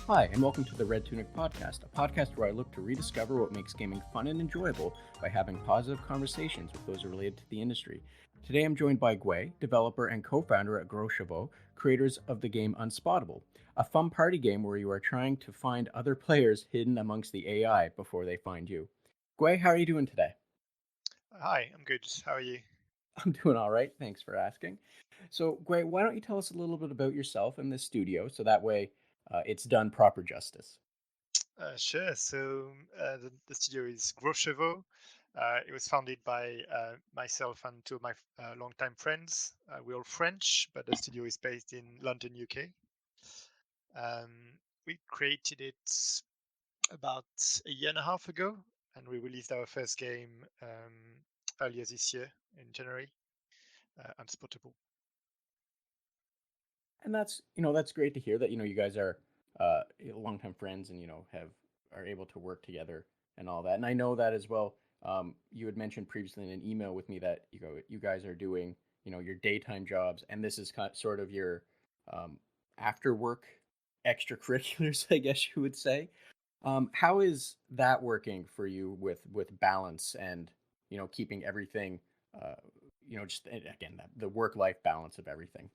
Hi, and welcome to the Red Tunic Podcast, a podcast where I look to rediscover what makes gaming fun and enjoyable by having positive conversations with those related to the industry. Today I'm joined by Gwe, developer and co-founder at GrosChevaux, creators of the game Unspottable, a fun party game where you are trying to find other players hidden amongst the AI before they find you. Gwe, how are you doing today? Hi, I'm good. How are you? I'm doing all right, thanks for asking. So, Gwe, why don't you tell us a little bit about yourself and the studio so that way it's done proper justice? Sure. The studio is GrosChevaux. It was founded by myself and two of my longtime friends. We're all French, but the studio is based in London, UK. We created it about a year and a half ago, and we released our first game earlier this year in January, Unspottable. And that's great to hear that you guys are longtime friends and have are able to work together and all that. And I know that as well. You had mentioned previously in an email with me that you guys are doing your daytime jobs, and this is sort of your um, after work extracurriculars, I guess you would say. How is that working for you with balance and keeping everything uh, just again the work life balance of everything?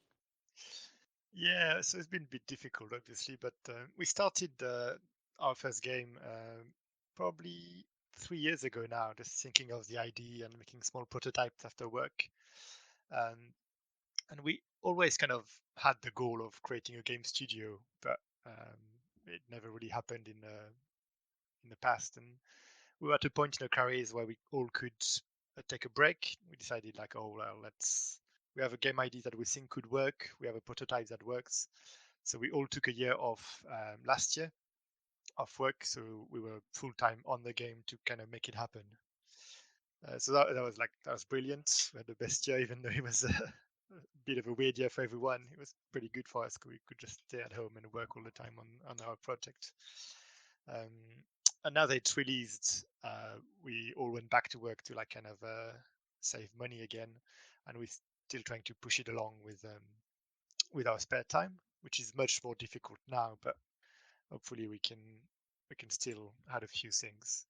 Yeah, so it's been a bit difficult, obviously, but we started our first game probably 3 years ago now, just thinking of the idea and making small prototypes after work. Um, and we always kind of had the goal of creating a game studio, but it never really happened in the past. And we were at a point in our careers where we all could take a break. We decided like, oh well, we have a game idea that we think could work. We have a prototype that works. So we all took a year off last year off work. So we were full time on the game to kind of make it happen. That was brilliant. We had the best year, even though it was a bit of a weird year for everyone. It was pretty good for us. We could just stay at home and work all the time on our project. Um, and now that it's released, we all went back to work to like kind of save money again, and we're still trying to push it along with our spare time, which is much more difficult now. But hopefully we can still add a few things.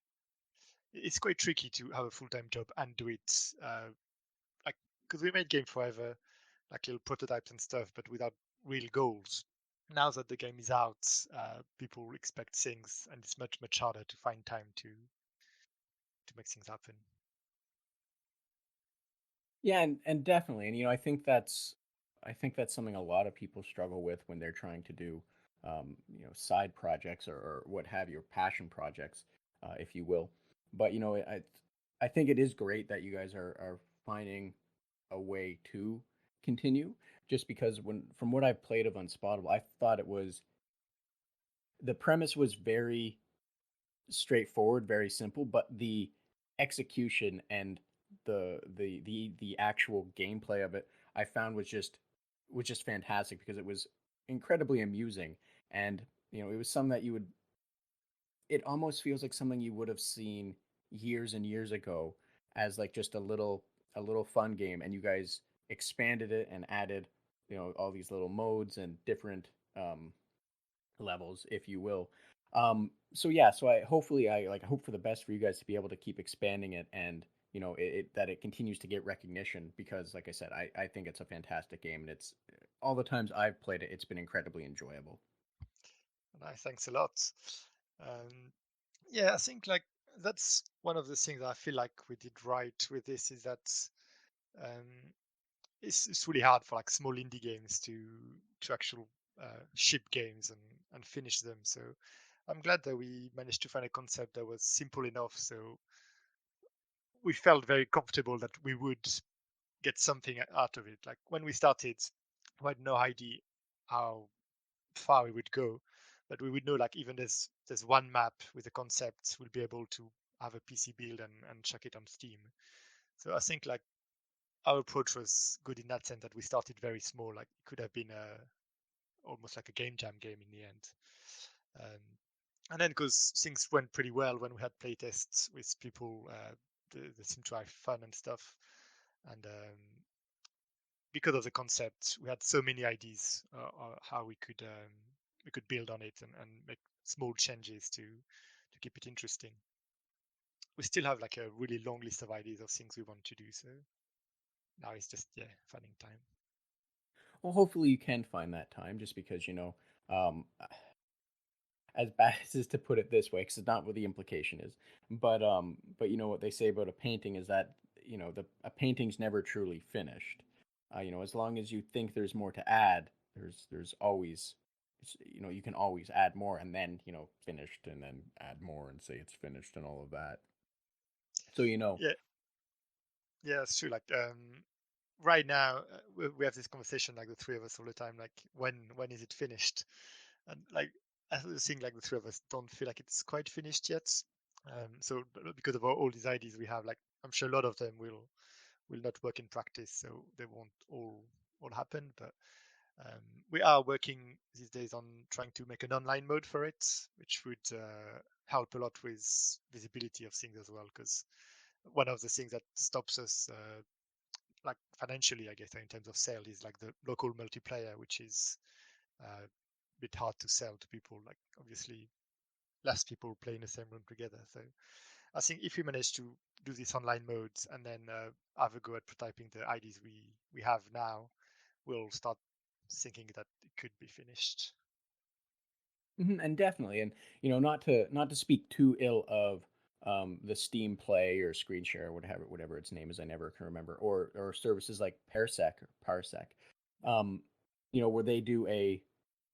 It's quite tricky to have a full-time job and do it like because we made game forever, like little prototypes and stuff, but without real goals. Now that the game is out, people expect things, and it's much harder to find time to make things happen. Yeah, and definitely, and I think that's something a lot of people struggle with when they're trying to do side projects or what have you, or passion projects, if you will. But I think it is great that you guys are finding a way to continue. Just because when from what I've played of Unspottable, I thought the premise was very straightforward, very simple, but the execution and the actual gameplay of it I found was just fantastic because it was incredibly amusing and it was something that it almost feels like something you would have seen years and years ago as like just a little fun game, and you guys expanded it and added all these little modes and different levels, if you will. So yeah, so I hope for the best for you guys to be able to keep expanding it, and that it continues to get recognition because, like I said, I think it's a fantastic game, and it's all the times I've played it, it's been incredibly enjoyable. Nice, thanks a lot. Um, yeah, I think like that's one of the things I feel like we did right with this is that um, it's really hard for like small indie games to actual ship games and finish them. So I'm glad that we managed to find a concept that was simple enough. So we felt very comfortable that we would get something out of it. Like when we started, we had no idea how far we would go, but we would know like even there's one map with a concept, we'll be able to have a PC build and chuck it on Steam. So I think like our approach was good in that sense that we started very small. Like it could have been almost like a game jam game in the end. Um, and then because things went pretty well when we had playtests with people, they seemed to have fun and stuff. And because of the concept, we had so many ideas how we could we could build on it and make small changes to keep it interesting. We still have like a really long list of ideas of things we want to do. So now it's just finding time. Well, hopefully you can find that time, just because um, as bad as is to put it this way, because it's not what the implication is, but you know what they say about a painting is that the a painting's never truly finished. As long as you think there's more to add, there's always you can always add more, and then finished, and then add more and say it's finished and all of that. So Yeah, yeah, it's true. Like right now, we have this conversation like the three of us all the time. Like when is it finished? And like I think like the three of us don't feel like it's quite finished yet. So because of all these ideas we have, like I'm sure a lot of them will not work in practice, so they won't all happen. But um, we are working these days on trying to make an online mode for it, which would help a lot with visibility of things as well. Because one of the things that stops us, like financially, I guess, in terms of sale, is like the local multiplayer, which is a bit hard to sell to people. Like obviously, less people play in the same room together. So I think if we manage to do this online modes and then have a go at prototyping the IDs we have now, we'll start thinking that it could be finished. And definitely, and not to speak too ill of the Steam Play or Screen Share or whatever its name is, I never can remember, or services like Parsec, um, where they do a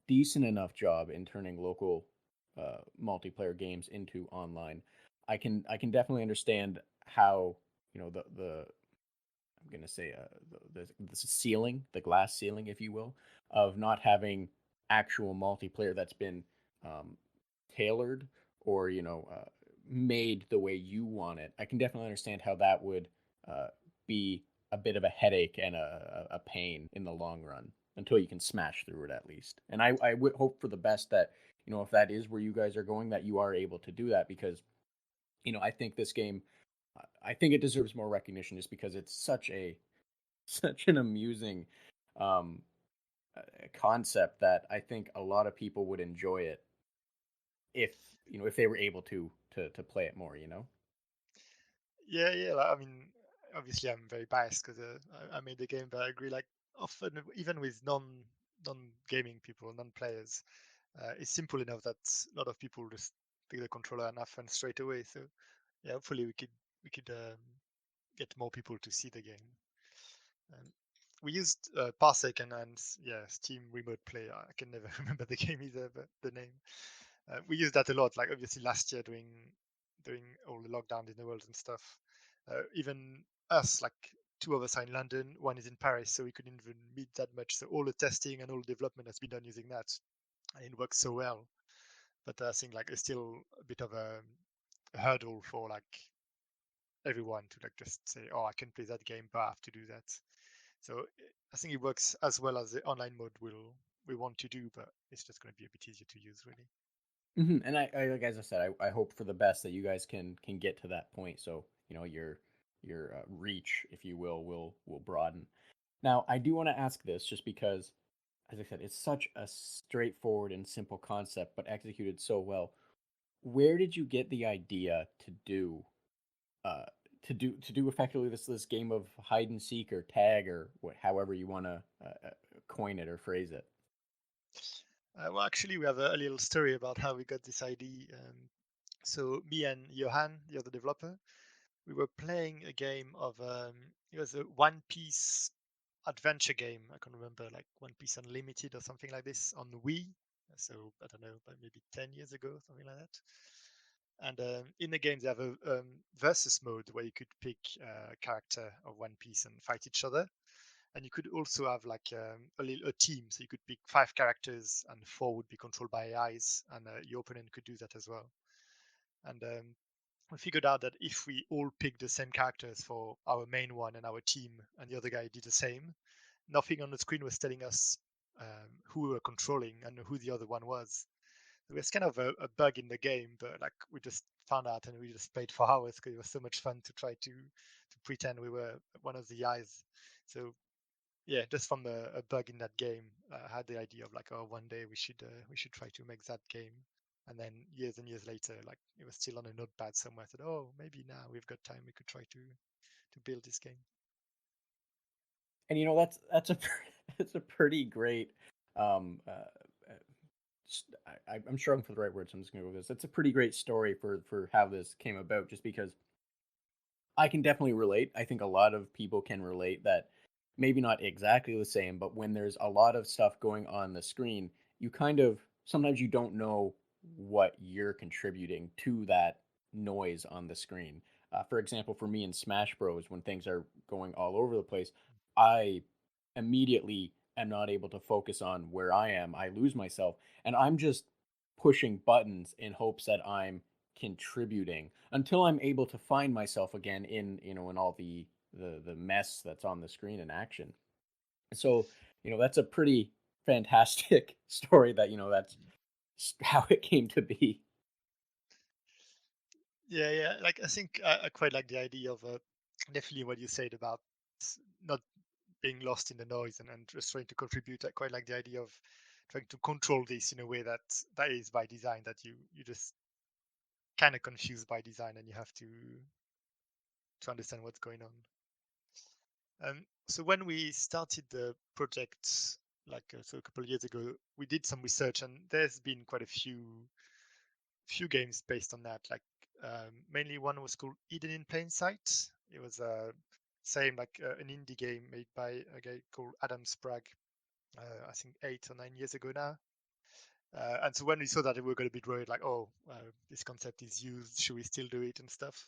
decent enough job in turning local multiplayer games into online. I can definitely understand how the I'm gonna say the ceiling, the glass ceiling, if you will, of not having actual multiplayer that's been um, tailored or made the way you want it. I can definitely understand how that would be a bit of a headache and a pain in the long run until you can smash through it at least. And I would hope for the best that if that is where you guys are going, that you are able to do that because I think this game. I think it deserves more recognition just because it's such an amusing um, concept that I think a lot of people would enjoy it if if they were able to play it more. Yeah, yeah. Like, I mean, obviously, I'm very biased because I made the game, but I agree. Like often, even with non gaming people, non players, it's simple enough that a lot of people just pick the controller and have fun straight away. So yeah, hopefully we could get more people to see the game. Um, we used Parsec and yeah, Steam Remote Play. I can never remember the game either, but the name. We used that a lot. Like obviously last year during all the lockdowns in the world and stuff. Even us, like two of us are in London, one is in Paris, so we couldn't even meet that much. So all the testing and all the development has been done using that, and it works so well. But I think like it's still a bit of a hurdle for like everyone to like just say, "Oh, I can play that game, but I have to do that." So I think it works as well as the online mode will we want to do, but it's just going to be a bit easier to use, really. And I like as I said, I hope for the best that you guys can get to that point. So your reach, if you will broaden. Now, I do want to ask this just because, as I said, it's such a straightforward and simple concept, but executed so well. Where did you get the idea uh to do effectively this game of hide and seek or tag or however you want to coin it or phrase it? Well, actually, we have a little story about how we got this idea. So me and Johan, the other developer, we were playing a game of it was a One Piece adventure game. I can't remember, like One Piece Unlimited or something like this on Wii. So I don't know, but maybe 10 years ago, something like that. And in the game, they have a versus mode where you could pick a character of One Piece and fight each other. And you could also have like a team, so you could pick 5 characters, and 4 would be controlled by AIs, and your opponent could do that as well. And we figured out that if we all picked the same characters for our main one and our team, and the other guy did the same, nothing on the screen was telling us who we were controlling and who the other one was. It was kind of a bug in the game, but like we just found out and we just played for hours because it was so much fun to try to pretend we were one of the eyes. So yeah, just from a bug in that game, I had the idea of like, oh, one day we should try to make that game. And then years and years later, like it was still on a notepad somewhere. I said, oh, maybe now we've got time, we could try to build this game. And that's a it's a pretty great um uh, uh, I'm struggling for the right word, so I'm just gonna go with this. It's a pretty great story for how this came about, just because I can definitely relate. I think a lot of people can relate that maybe not exactly the same, but when there's a lot of stuff going on the screen, you kind of sometimes you don't know what you're contributing to that noise on the screen. For example, for me in Smash Bros, when things are going all over the place, I immediately am not able to focus on where I am. I lose myself, and I'm just pushing buttons in hopes that I'm contributing until I'm able to find myself again in in all the mess that's on the screen in action. So that's a pretty fantastic story that that's how it came to be. Yeah, yeah. Like I think I quite like the idea of definitely what you said about not being lost in the noise and just trying to contribute. I quite like the idea of trying to control this in a way that is by design, that you just kind of confused by design and you have to understand what's going on. So when we started the project, like so a couple of years ago, we did some research, and there's been quite a few games based on that. Like mainly one was called Eden in Plain Sight. It was same like an indie game made by a guy called Adam Sprague. I think 8 or 9 years ago now. And so when we saw that, we were going to be worried, like, oh, this concept is used. Should we still do it and stuff?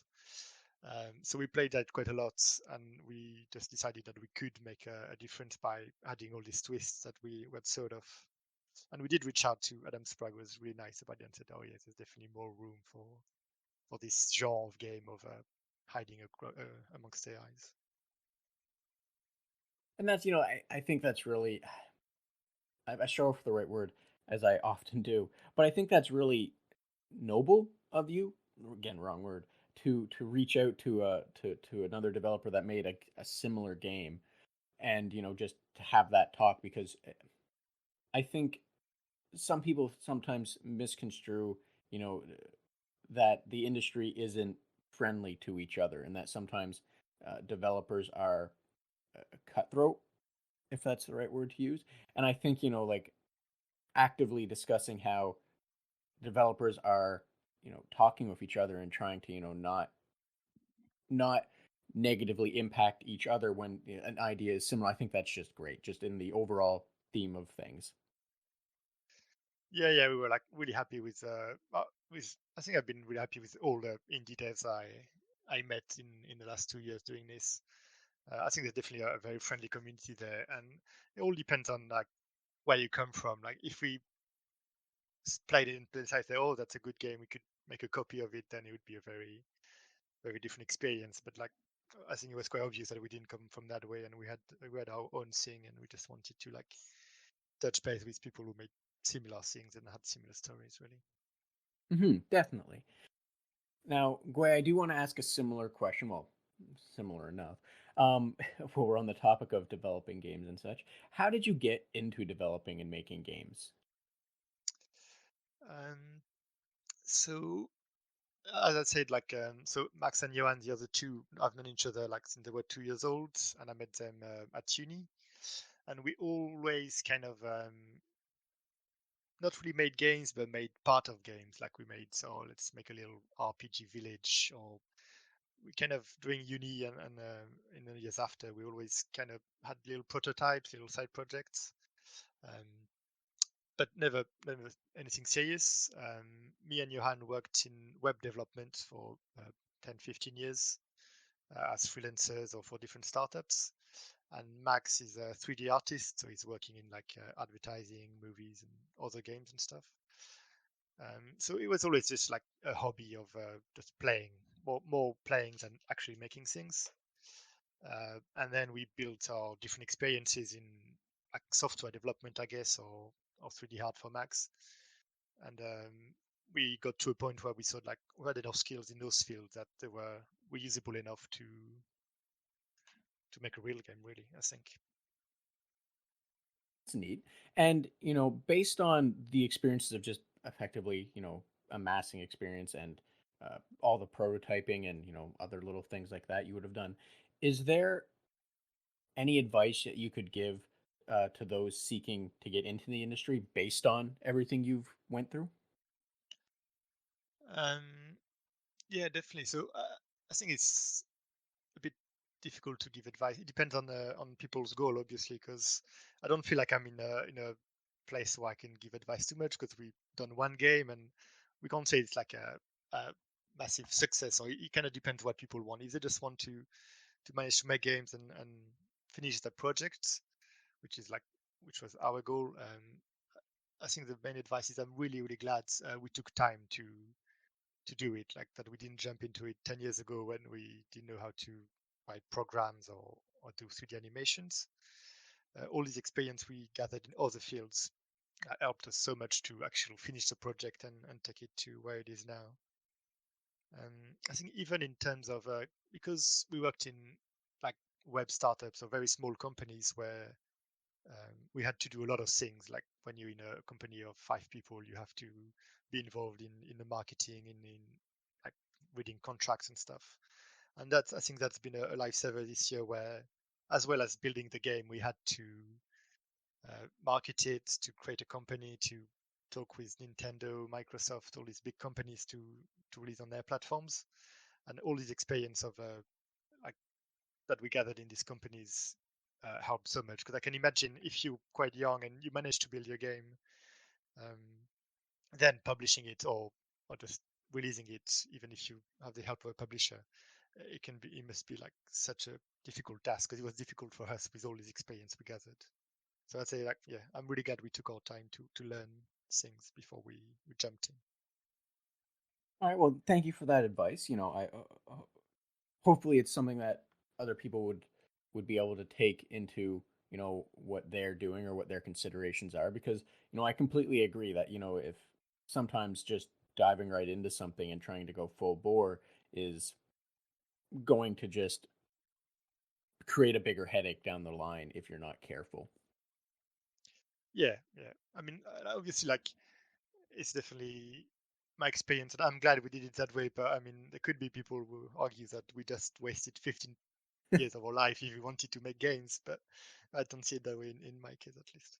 So we played that quite a lot, and we just decided that we could make a difference by adding all these twists that we had sort of. And we did reach out to Adam Sprague, was really nice about it, and said, "Oh yes, there's definitely more room for this genre of game of hiding amongst AIs." And that's I think that's really I struggle for the right word, as I often do, but I think that's really noble of you. Again, wrong word. To reach out to another developer that made a similar game, and just to have that talk, because I think some people sometimes misconstrue, you know, that the industry isn't friendly to each other, and that sometimes developers are cutthroat, if that's the right word to use. And I think like actively discussing how developers are talking with each other and trying to not negatively impact each other when an idea is similar. I think that's just great, just in the overall theme of things. Yeah, yeah, we were like really happy with. I think I've been really happy with all the indie devs I met in the last 2 years doing this. I think there's definitely a very friendly community there, and it all depends on like where you come from. Like if we played it in plain sight, say, "Oh, that's a good game," we could make a copy of it, then it would be a very different experience. But like, I think it was quite obvious that we didn't come from that way, and we had our own thing, and we just wanted to like touch base with people who made similar things and had similar stories, really. Definitely. Now, Gwe, I do want to ask a similar question. Well, similar enough. While we're on the topic of developing games and such, how did you get into developing and making games? Um, so as I said, like so Max and Johan, the other two, I've known each other like since they were 2 years old, and I met them at uni, and we always kind of not really made games, but made part of games. Like we made, so let's make a little RPG village, or we kind of during uni and in the years after, we always kind of had little prototypes, little side projects. Um, but never anything serious. Me and Johan worked in web development for 10, 15 years as freelancers or for different startups. And Max is a 3D artist, so he's working in like advertising, movies, and other games and stuff. So it was always just like a hobby of just playing, more playing than actually making things. And then we built our different experiences in like software development, I guess, or 3D hard for Max. And we got to a point where we thought like we had enough skills in those fields that they were usable enough to make a real game, really, I think. It's neat. And, based on the experiences of just effectively, amassing experience and all the prototyping and, other little things like that you would have done, is there any advice that you could give to those seeking to get into the industry based on everything you've went through? Um, yeah, definitely. So I think it's a bit difficult to give advice. It depends on people's goal, obviously, because I don't feel like I'm in a place where I can give advice too much because we've done one game and we can't say it's like a massive success. Or it kind of depends what people want. If they just want to manage to make games and finish the project, which is like which was our goal. I think the main advice is I'm really really glad we took time to do it, like that we didn't jump into it 10 years ago when we didn't know how to write programs or do 3D animations. All this experience we gathered in other fields helped us so much to actually finish the project and take it to where it is now. I think even in terms of because we worked in like web startups or very small companies where we had to do a lot of things. Like when you're in a company of 5 people, you have to be involved in the marketing, in like reading contracts and stuff. And that's I think that's been a lifesaver this year, where as well as building the game, we had to market it, to create a company, to talk with Nintendo, Microsoft, all these big companies to release on their platforms, and all this experience of like that we gathered in these companies helped so much. Because I can imagine if you're quite young and you manage to build your game, um, then publishing it or just releasing it, even if you have the help of a publisher, it must be like such a difficult task because it was difficult for us with all this experience we gathered. So I'd say like yeah, I'm really glad we took our time to learn things before we jumped in. All right. Well, thank you for that advice. Hopefully it's something that other people would be able to take into what they're doing or what their considerations are, because I completely agree that if sometimes just diving right into something and trying to go full bore is going to just create a bigger headache down the line if you're not careful. Yeah, yeah. I mean, obviously, like it's definitely my experience, and I'm glad we did it that way. But I mean, there could be people who argue that we just wasted 15 years of our life if we wanted to make games, but I don't see it that way in my case, at least.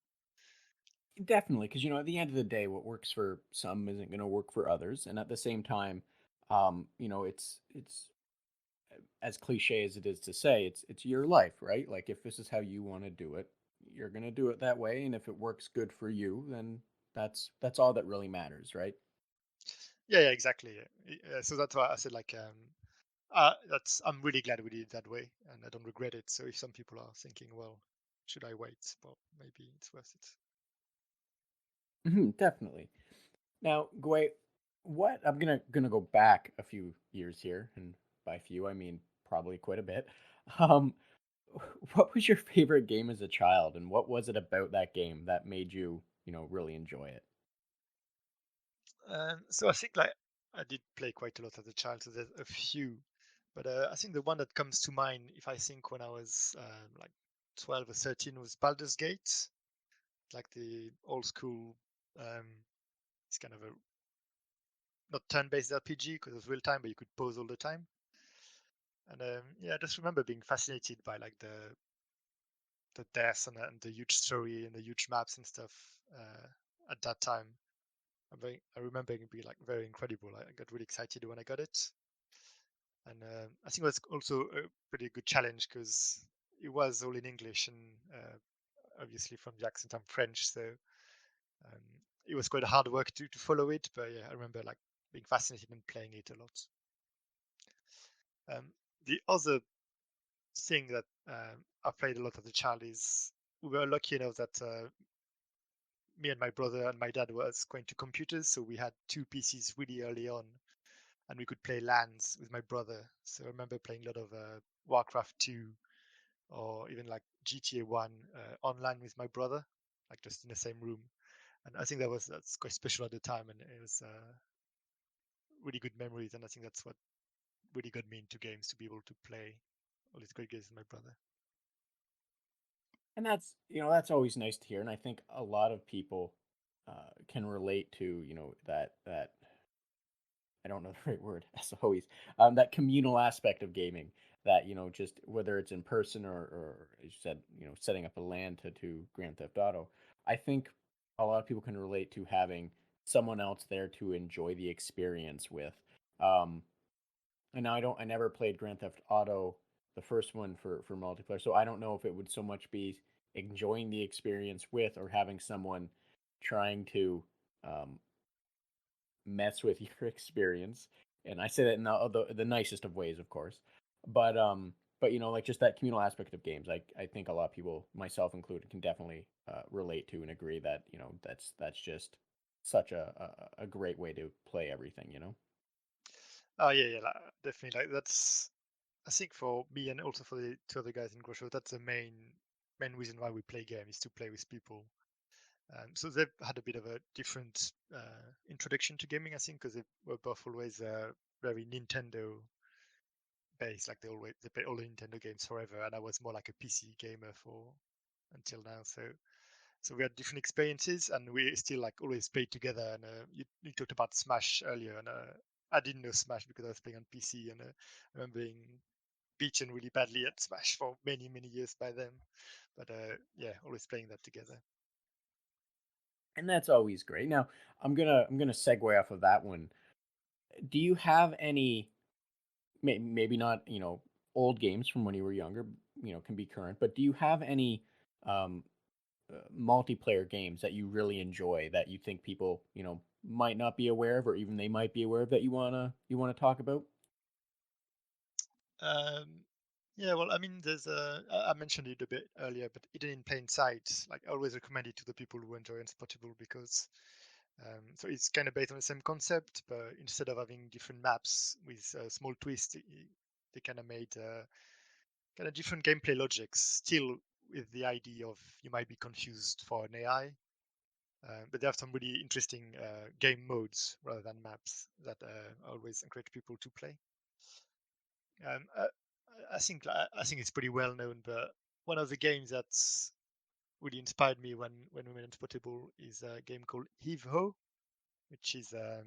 Definitely, because at the end of the day, what works for some isn't going to work for others, and at the same time, it's as cliche as it is to say, it's your life, right? Like if this is how you want to do it, you're going to do it that way, and if it works good for you, then that's all that really matters, right? Yeah, yeah, exactly. Yeah. So that's why I said like that's I'm really glad we did it that way, and I don't regret it. So if some people are thinking, well, should I wait? Well, maybe it's worth it. Definitely. Now, Gwe, what I'm gonna go back a few years here, and by few I mean probably quite a bit. Um, what was your favorite game as a child, and what was it about that game that made you, really enjoy it? So I think like I did play quite a lot as a child, so there's a few, but I think the one that comes to mind, if I think when I was like 12 or 13, was Baldur's Gate, like the old school. Um, it's kind of a not turn-based RPG because it was real time, but you could pause all the time. And yeah, I just remember being fascinated by like the deaths and the huge story and the huge maps and stuff at that time. I remember it being like very incredible. I got really excited when I got it, and I think it was also a pretty good challenge because it was all in English, and obviously from the accent I'm French, so um, it was quite hard work to follow it. But yeah, I remember like being fascinated and playing it a lot. The other thing that I played a lot as a child is we were lucky enough that me and my brother and my dad was going to computers, so we had two PCs really early on, and we could play LANs with my brother. So I remember playing a lot of Warcraft 2 or even like GTA 1 online with my brother, like just in the same room. And I think that's quite special at the time, and it was really good memories. And I think that's what really got me into games, to be able to play all these great games with my brother. And that's, that's always nice to hear. And I think a lot of people can relate to, that I don't know the right word, as always, that communal aspect of gaming. That just whether it's in person or as you said, setting up a LAN to Grand Theft Auto. I think a lot of people can relate to having someone else there to enjoy the experience with. Um, and now I never played Grand Theft Auto, the first one for multiplayer, so I don't know if it would so much be enjoying the experience with or having someone trying to um, mess with your experience. And I say that in the nicest of ways, of course. But like just that communal aspect of games, I think a lot of people, myself included, can definitely relate to and agree that that's just such a great way to play everything. Oh yeah, yeah, definitely. Like that's I think for me and also for the two other guys in GrosChevaux, that's the main reason why we play game is to play with people. So they've had a bit of a different introduction to gaming, I think, because they were both always very Nintendo based. Like they play all the Nintendo games forever, and I was more like a PC gamer for until now. So we had different experiences, and we still like always played together. And you talked about Smash earlier, and I didn't know Smash because I was playing on PC, and I remember being beaten really badly at Smash for many years by them. But yeah, always playing that together. And that's always great. Now, I'm gonna segue off of that one. Do you have any, maybe not, old games from when you were younger, can be current, but do you have any um, multiplayer games that you really enjoy that you think people, might not be aware of, or even they might be aware of, that you wanna talk about? Um, yeah, well, I mean, I mentioned it a bit earlier, but Hidden in Plain Sight, like I always recommend it to the people who enjoy Unspottable because so it's kind of based on the same concept, but instead of having different maps with small twists, they kind of made kind of different gameplay logics, still with the idea of you might be confused for an AI. But they have some really interesting game modes rather than maps that I always encourage people to play. Um, uh, I think it's pretty well known, but one of the games that's really inspired me when we went Portable is a game called Heave-Ho, which is a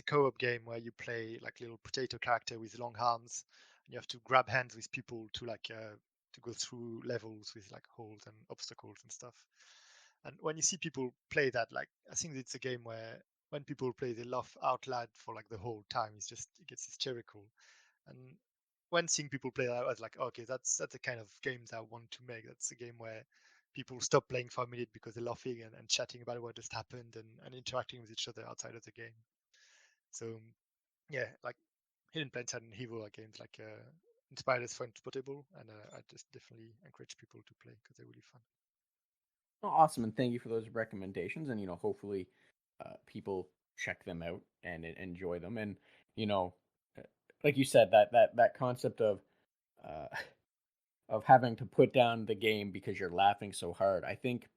co-op game where you play like little potato character with long arms, and you have to grab hands with people to go through levels with like holes and obstacles and stuff. And when you see people play that, like I think it's a game where when people play, they laugh out loud for like the whole time. It gets hysterical. And when seeing people play that, I was like, okay, that's the kind of games I want to make. That's a game where people stop playing for a minute because they're laughing and chatting about what just happened and interacting with each other outside of the game. So yeah, like Hidden Planets and Hevo are games like inspired us for Portable, and I just definitely encourage people to play because they're really fun. Oh, awesome, and thank you for those recommendations. And hopefully, people check them out and enjoy them. And you know, uh, like you said, that concept uh, of having to put down the game because you're laughing so hard. I think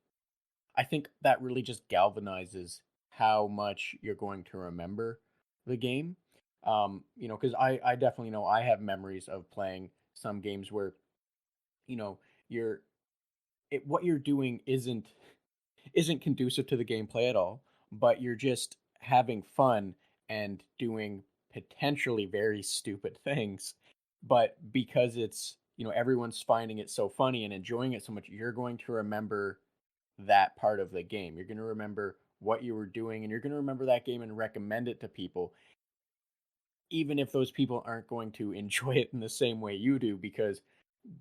that really just galvanizes how much you're going to remember the game. Because I definitely know I have memories of playing some games where you know you're what you're doing isn't conducive to the gameplay at all, but you're just having fun and doing potentially very stupid things. But because it's, everyone's finding it so funny and enjoying it so much, you're going to remember that part of the game. You're going to remember what you were doing, and you're going to remember that game and recommend it to people, even if those people aren't going to enjoy it in the same way you do, because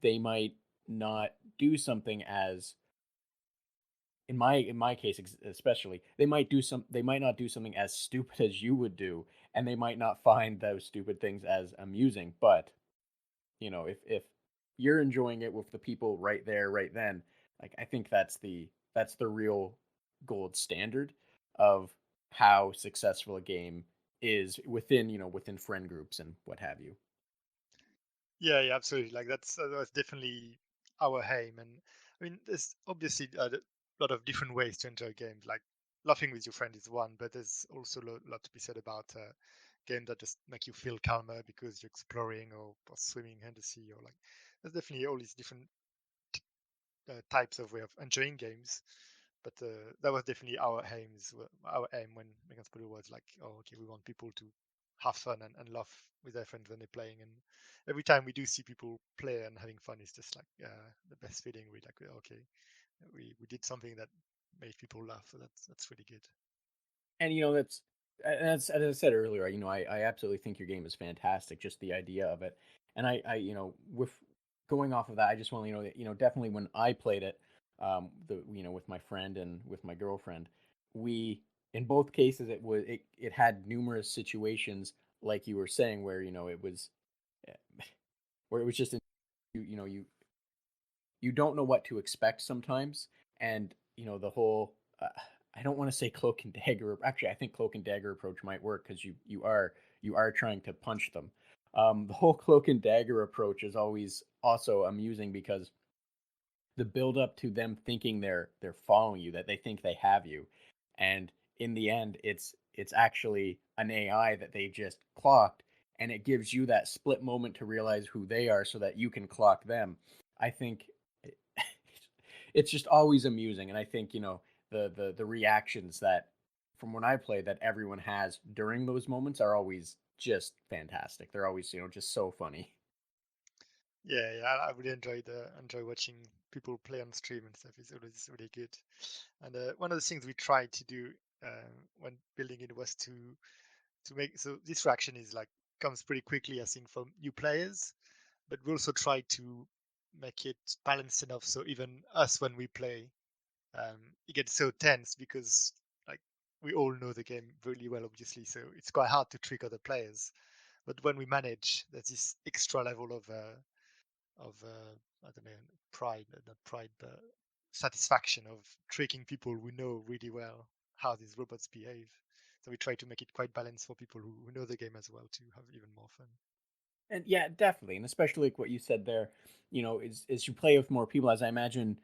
they might not do something as, in my case especially, they might not do something as stupid as you would do, and they might not find those stupid things as amusing. But if you're enjoying it with the people right there right then, like, I think that's the real gold standard of how successful a game is within friend groups and what have you. Yeah, yeah, absolutely. Like that's definitely our aim, and I mean, there's obviously a lot of different ways to enjoy games. Like laughing with your friend is one, but there's also a lot to be said about games that just make you feel calmer because you're exploring or swimming in the sea, or like there's definitely all these different types of way of enjoying games. But that was definitely our aims. Our aim when Unspottable was like, oh, okay, we want people to have fun and laugh with their friends when they're playing. And every time we do see people play and having fun, it's just like the best feeling. We like, okay, we did something that made people laugh. So that's really good. And that's as I said earlier. I absolutely think your game is fantastic. Just the idea of it, and with going off of that, I just want to know that definitely when I played it, with my friend and with my girlfriend, we in both cases it had numerous situations like you were saying where it was eh, where it was just you don't know what to expect sometimes, and the whole I don't want to say cloak and dagger. Actually, I think cloak and dagger approach might work because you are trying to punch them. The whole cloak and dagger approach is always also amusing because the build up to them thinking they're following you, that they think they have you, and in the end, it's actually an AI that they just clocked, and it gives you that split moment to realize who they are, so that you can clock them. I think it's just always amusing, and I think the reactions that from when I play that everyone has during those moments are always just fantastic. They're always just so funny. Yeah, yeah, I really enjoy watching people play on stream and stuff. It's always really good. And one of the things we tried to do when building it was to make so this reaction is like comes pretty quickly, I think, from new players. But we also try to make it balanced enough so even us when we play, it gets so tense because like we all know the game really well, obviously. So it's quite hard to trick other players. But when we manage, there's this extra level of I don't know, pride, not pride, but satisfaction of tricking people we know really well how these robots behave. So we try to make it quite balanced for people who know the game as well to have even more fun. And yeah, definitely, and especially like what you said there, is you play with more people. As I imagine,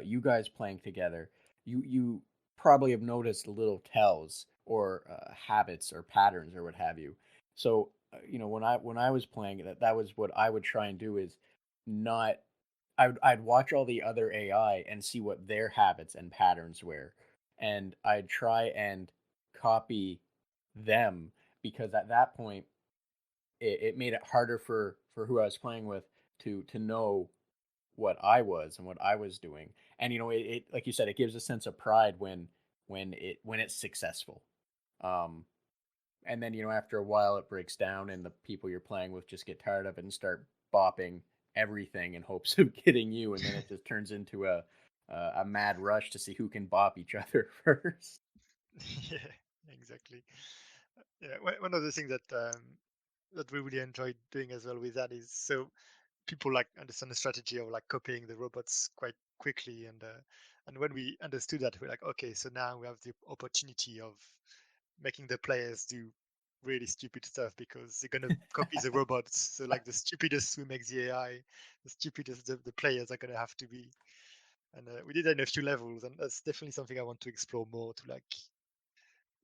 you guys playing together, you probably have noticed little tells or habits or patterns or what have you. So when I was playing that was what I would try and do is not. I'd watch all the other AI and see what their habits and patterns were, and I'd try and copy them, because at that point it made it harder for who I was playing with to know what I was and what I was doing. And it like you said, it gives a sense of pride when it's successful. Um and then after a while it breaks down and the people you're playing with just get tired of it and start bopping everything in hopes of getting you, and then it just turns into a mad rush to see who can bop each other first. Yeah, exactly. Yeah, one of the things that we really enjoyed doing as well with that is so people like understand the strategy of like copying the robots quite quickly, and when we understood that, we're like, okay, so now we have the opportunity of making the players do really stupid stuff because they're gonna copy the robots. So like the stupidest we make the AI, the stupidest the players are gonna have to be. And we did that in a few levels, and that's definitely something I want to explore more. To like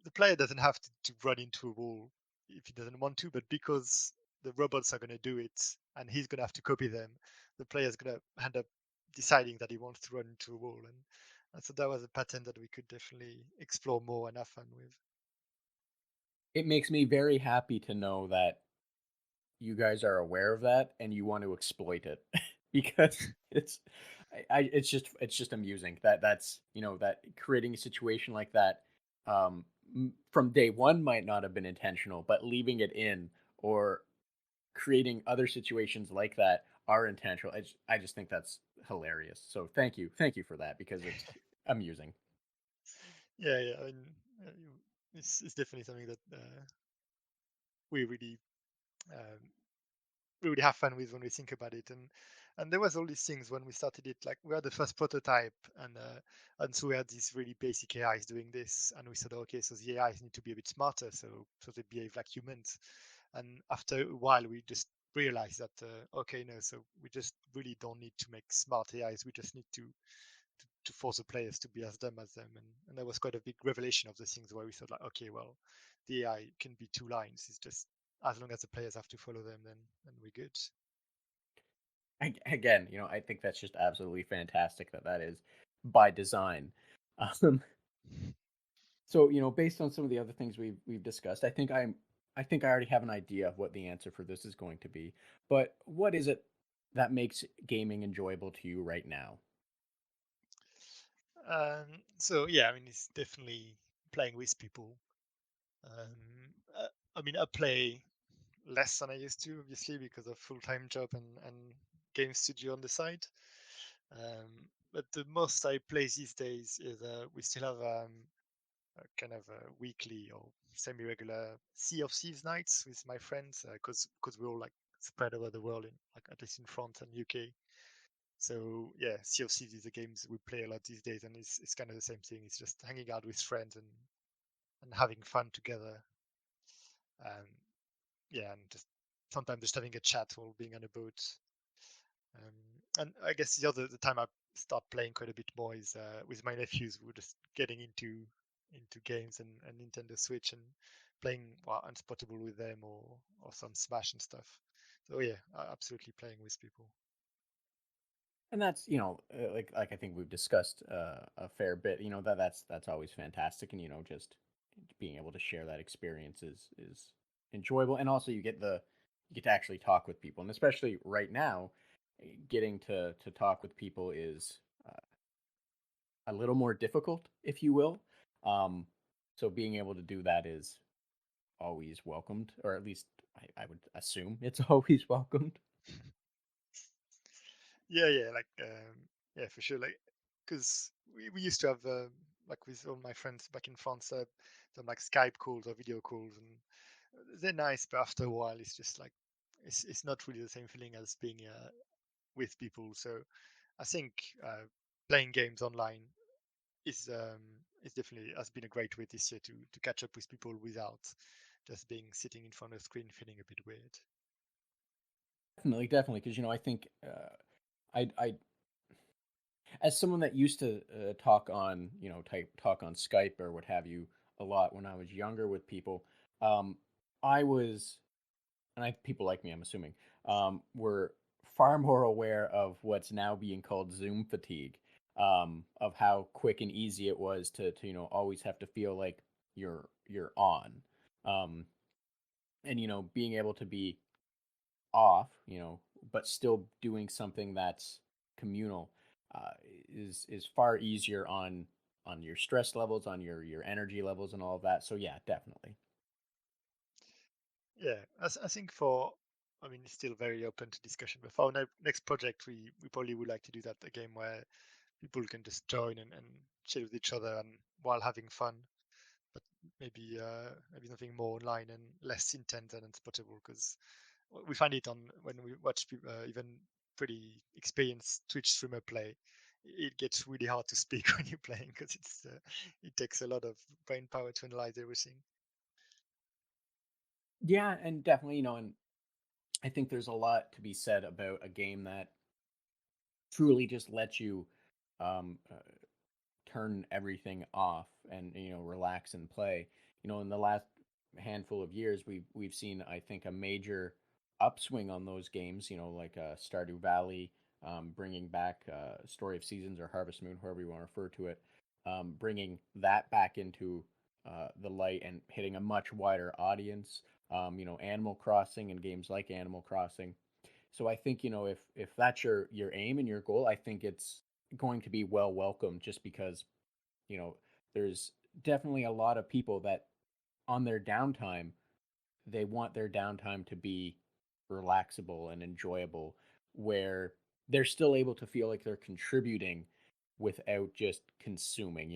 the player doesn't have to run into a wall if he doesn't want to, but because the robots are going to do it and he's going to have to copy them, the player's going to end up deciding that he wants to run into a wall. And so that was a pattern that we could definitely explore more and have fun with. It makes me very happy to know that you guys are aware of that and you want to exploit it, because it's just amusing that's that creating a situation like that from day one might not have been intentional, but leaving it in or creating other situations like that are intentional. I just think that's hilarious. So thank you for that, because it's amusing. Yeah, yeah. I mean, it's definitely something that we really um, we would have fun with when we think about it. And there was all these things when we started it, like we had the first prototype, and so we had these really basic AIs doing this, and we said, okay, so the AIs need to be a bit smarter, so they behave like humans. And after a while we just realized that okay, no, so we just really don't need to make smart AIs, we just need to force the players to be as dumb as them. And that was quite a big revelation of the things where we thought like, okay, well, the AI can be two lines, it's just as long as the players have to follow them, then we're good. Again, I think that's just absolutely fantastic that that is by design. Um, so, based on some of the other things we've discussed, I think I already have an idea of what the answer for this is going to be. But what is it that makes gaming enjoyable to you right now? So yeah, I mean, it's definitely playing with people. I mean, I play less than I used to, obviously, because of full-time job and game studio on the side. But the most I play these days is we still have a kind of a weekly or semi-regular Sea of Thieves nights with my friends because we're all like spread over the world in like at least in France and UK. So yeah, Sea of Thieves is the games we play a lot these days, and it's kind of the same thing. It's just hanging out with friends and having fun together. Um, yeah, and just sometimes just having a chat while being on a boat. And I guess the time I start playing quite a bit more is with my nephews. We're just getting into games and Nintendo Switch and playing Unspottable with them or some Smash and stuff. So yeah, absolutely playing with people. And that's, like I think we've discussed a fair bit, that's always fantastic. And, just being able to share that experience is enjoyable. And also you get to actually talk with people. And especially right now, getting to talk with people is a little more difficult, if you will. Um, so being able to do that is always welcomed, or at least I would assume it's always welcomed. Yeah, yeah, yeah, for sure. Like, because we used to have like with all my friends back in France, some like Skype calls or video calls, and they're nice, but after a while, it's just like it's not really the same feeling as being with people. So I think playing games online is definitely has been a great way this year to catch up with people without just being sitting in front of a screen feeling a bit weird. Definitely, definitely, because I think I as someone that used to talk on talk on Skype or what have you a lot when I was younger with people, um, I was and I people like me, I'm assuming, were far more aware of what's now being called Zoom fatigue, of how quick and easy it was to always have to feel like you're on, um, and being able to be off, but still doing something that's communal, is far easier on your stress levels, on your energy levels, and all of that. So yeah, definitely. Yeah, I think I mean, it's still very open to discussion. But for our next project, we probably would like to do that a game where people can just join and chill with each other and while having fun. But maybe something more online and less intense and unspottable because we find it on when we watch people, even pretty experienced Twitch streamer play. It gets really hard to speak when you're playing because it takes a lot of brain power to analyze everything. Yeah, and definitely, and I think there's a lot to be said about a game that truly just lets you um, turn everything off and relax and play. In the last handful of years, we've seen, I think, a major upswing on those games. Like Stardew Valley, bringing back Story of Seasons or Harvest Moon, however you want to refer to it, bringing that back into the light and hitting a much wider audience. Animal Crossing and games like Animal Crossing. So I think, if that's your aim and your goal, I think it's going to be well welcomed, just because you know there's definitely a lot of people that on their downtime, they want their downtime to be relaxable and enjoyable, where they're still able to feel like they're contributing without just consuming,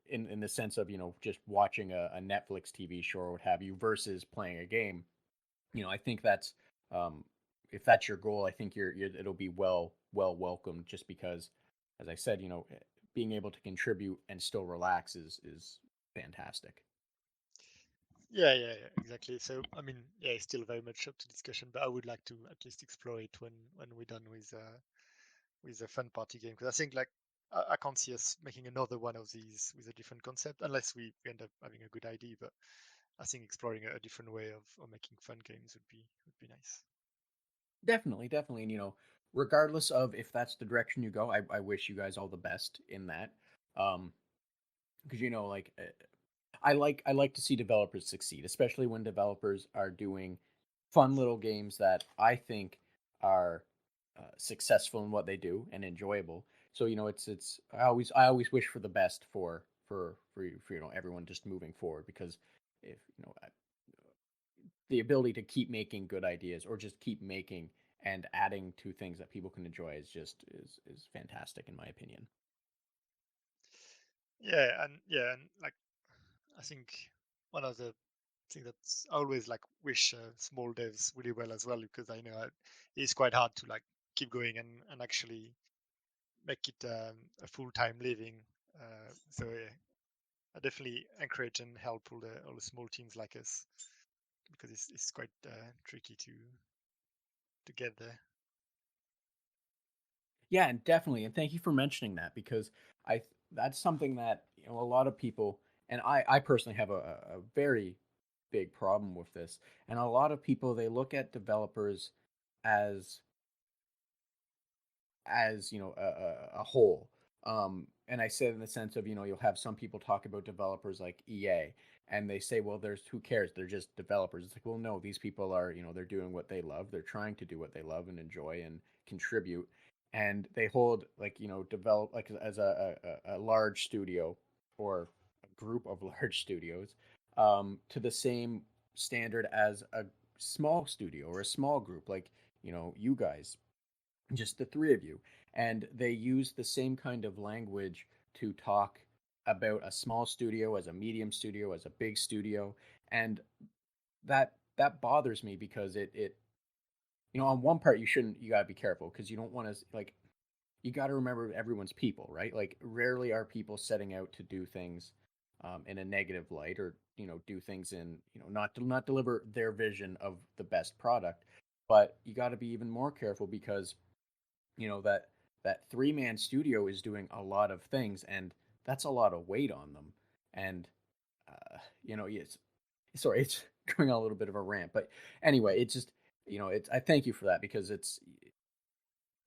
in the sense of just watching a Netflix TV show or what have you versus playing a game. I think that's um, if that's your goal, I think it'll be well welcomed, just because, as I said, being able to contribute and still relax is fantastic. Yeah, yeah, yeah, exactly. So, I mean, yeah, it's still very much up to discussion, but I would like to at least explore it when we're done with a fun party game because I think like I can't see us making another one of these with a different concept unless we end up having a good idea. But I think exploring a different way of making fun games would be nice. Definitely, definitely. And, regardless of if that's the direction you go, I wish you guys all the best in that. Um, because I like to see developers succeed, especially when developers are doing fun little games that I think are successful in what they do and enjoyable. So it's I always wish for the best for everyone just moving forward, because if the ability to keep making good ideas or just keep making and adding to things that people can enjoy is fantastic in my opinion. Yeah, and like I think one of the things that's I always like wish small devs really well as well, because I know it's quite hard to like keep going and actually make it a full-time living. So yeah, I definitely encourage and help all the small teams like us, because it's quite tricky to get there. Yeah, and definitely, and thank you for mentioning that, because that's something that a lot of people, and I personally have a very big problem with this, and a lot of people, they look at developers as a whole. And I said in the sense of, you'll have some people talk about developers like EA, and they say, well, there's who cares? They're just developers. It's like, well, no, these people are, they're doing what they love. They're trying to do what they love and enjoy and contribute. And they hold, like, develop like as a large studio or a group of large studios to the same standard as a small studio or a small group, like, you guys, just the three of you, and they use the same kind of language to talk about a small studio as a medium studio as a big studio. And that bothers me, because it on one part, you got to be careful, because you don't want to, like, you got to remember everyone's people, right? Like, rarely are people setting out to do things in a negative light, or do things in, not deliver their vision of the best product. But you got to be even more careful, because that three-man studio is doing a lot of things, and that's a lot of weight on them. And it's sorry, it's going on a little bit of a rant, but anyway, it's just, it's I thank you for that, because it's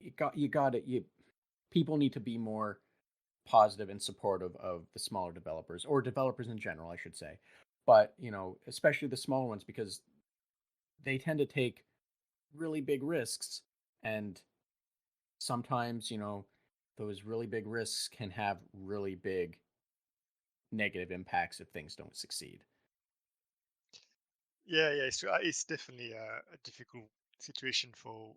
you people need to be more positive and supportive of the smaller developers, or developers in general, I should say. But especially the smaller ones, because they tend to take really big risks, and sometimes, those really big risks can have really big negative impacts if things don't succeed. Yeah, it's definitely a difficult situation for,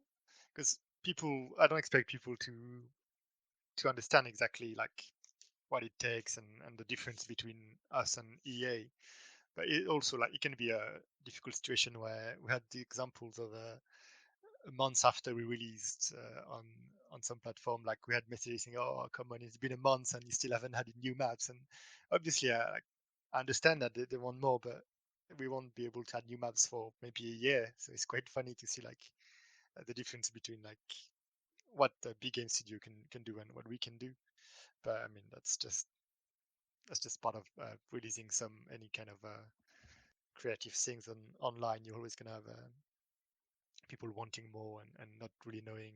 because people, I don't expect people to understand exactly like what it takes and the difference between us and EA. But it also, like, it can be a difficult situation where we had the examples of months after we released on some platform, like we had messages saying, "Oh, come on, it's been a month and you still haven't had new maps." And obviously, like, I understand that they want more, but we won't be able to add new maps for maybe a year. So it's quite funny to see like the difference between like what the big game studio can do and what we can do. But I mean, that's just part of releasing any kind of creative things online. You're always gonna have people wanting more and not really knowing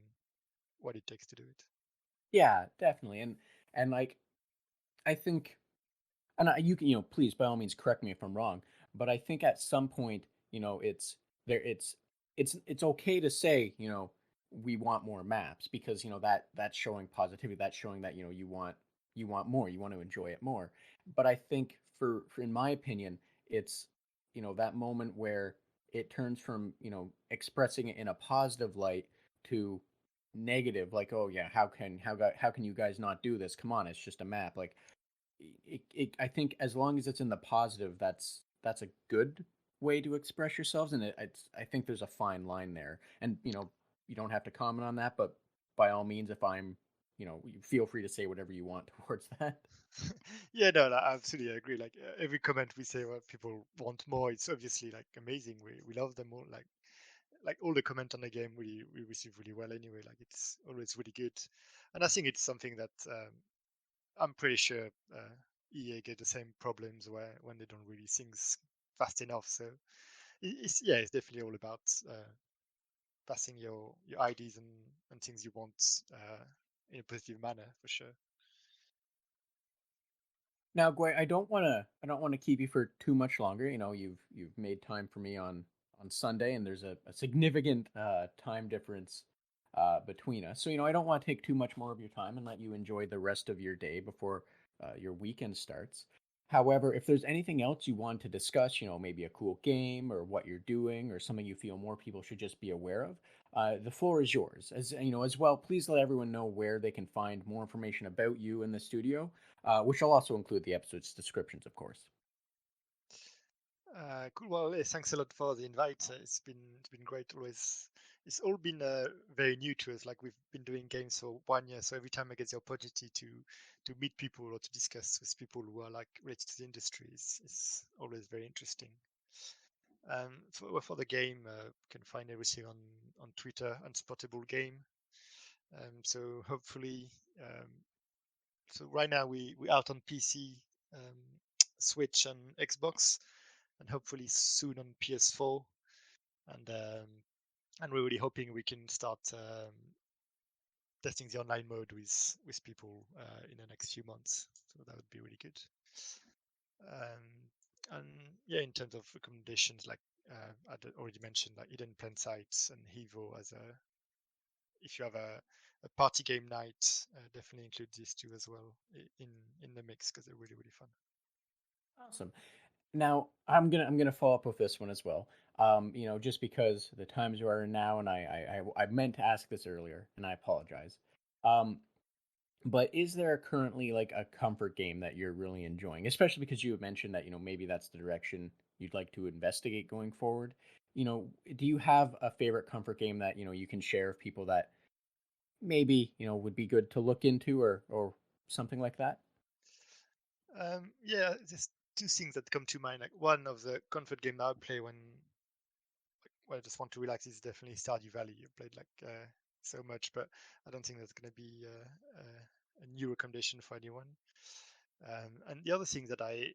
what it takes to do it. Yeah, definitely. And like, I think, and you can, please, by all means, correct me if I'm wrong, but I think at some point, it's there it's okay to say, we want more maps, because that's showing positivity, that's showing that you want more, you want to enjoy it more. But I think, for in my opinion, it's that moment where it turns from expressing it in a positive light to negative, like, oh yeah, how can you guys not do this? Come on, it's just a map. Like, I think, as long as it's in the positive, that's a good way to express yourselves, and I think there's a fine line there. And you don't have to comment on that, but by all means, if I'm, you feel free to say whatever you want towards that. Yeah, no, I absolutely agree. Like every comment we say, well, people want more. It's obviously like amazing. We love them all. Like all the comment on the game we receive really well anyway. Like it's always really good, and I think it's something that I'm pretty sure EA get the same problems where when they don't release things fast enough. So it's, yeah, it's definitely all about passing your ideas and things you want in a positive manner for sure. Now, Gwe, I don't want to keep you for too much longer. You know, you've made time for me on Sunday, and there's a significant time difference between us. So, you know, I don't want to take too much more of your time and let you enjoy the rest of your day before your weekend starts. However, if there's anything else you want to discuss, you know, maybe a cool game or what you're doing or something you feel more people should just be aware of, the floor is yours. As you know, as well, please let everyone know where they can find more information about you in the studio, which will also include the episode's descriptions, of course. Cool. Well, thanks a lot for the invite. It's been great. Always, it's all been very new to us. Like we've been doing games for 1 year, so every time I get the opportunity to meet people or to discuss with people who are like related to the industry, is always very interesting. For the game, you can find everything on Twitter, Unspottable Game. So hopefully, um, so right now we out on PC, um, Switch, and Xbox, and hopefully soon on PS4. And we're really hoping we can start testing the online mode with people in the next few months. So that would be really good. Um, and yeah, in terms of recommendations, like I'd already mentioned, like Hidden Plan Sites and Hevo as a if you have a party game night, definitely include these two as well in the mix because they're really fun. Awesome. Now, I'm gonna follow up with this one as well. You know, just because the times we are in now, and I meant to ask this earlier, and I apologize. Um, but is there currently like a comfort game that you're really enjoying, especially because you had mentioned that, you know, maybe that's the direction you'd like to investigate going forward? You know, do you have a favorite comfort game that, you know, you can share with people that maybe, you know, would be good to look into, or something like that? Yeah, there's two things that come to mind. Like one of the comfort game I play when I just want to relax is definitely Stardew Valley. You played like so much, but I don't think that's going to be a new recommendation for anyone. And the other thing that I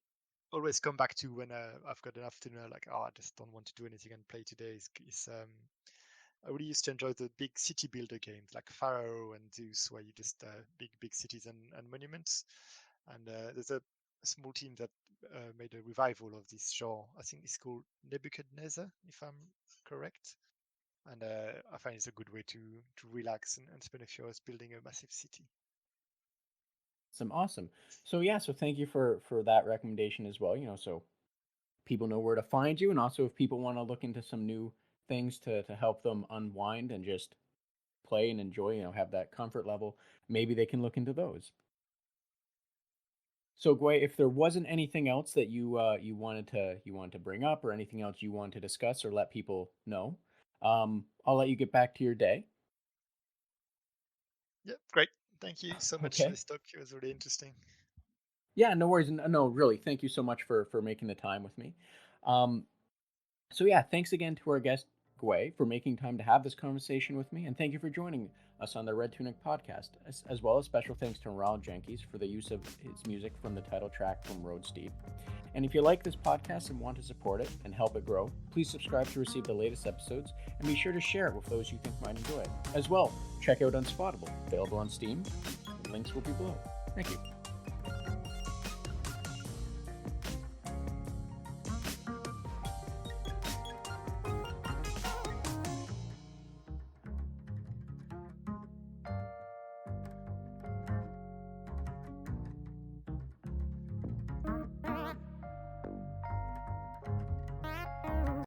always come back to when I've got an afternoon, like, oh, I just don't want to do anything and play today, is I really used to enjoy the big city builder games like Pharaoh and Zeus, where you just big cities and monuments. And there's a small team that made a revival of this genre. I think it's called Nebuchadnezzar, if I'm correct. And I find it's a good way to relax and spend a few hours building a massive city. Some awesome. So yeah, so thank you for that recommendation as well. You know, so people know where to find you, and also if people want to look into some new things to help them unwind and just play and enjoy, you know, have that comfort level, maybe they can look into those. So Gwe, if there wasn't anything else that you wanted to bring up, or anything else you want to discuss or let people know, I'll let you get back to your day. Yeah, great. Thank you so much for Okay. this talk. It was really interesting. Yeah, no worries. No, really, thank you so much for making the time with me. Um, So yeah, thanks again to our guest Gwe for making time to have this conversation with me, and thank you for joining us on the Red Tunic podcast, as well as special thanks to Ronald Jenkins for the use of his music from the title track from Road Steep. And if you like this podcast and want to support it and help it grow, please subscribe to receive the latest episodes, and be sure to share it with those you think might enjoy it. As well, check out Unspottable, available on Steam. Links will be below. Thank you.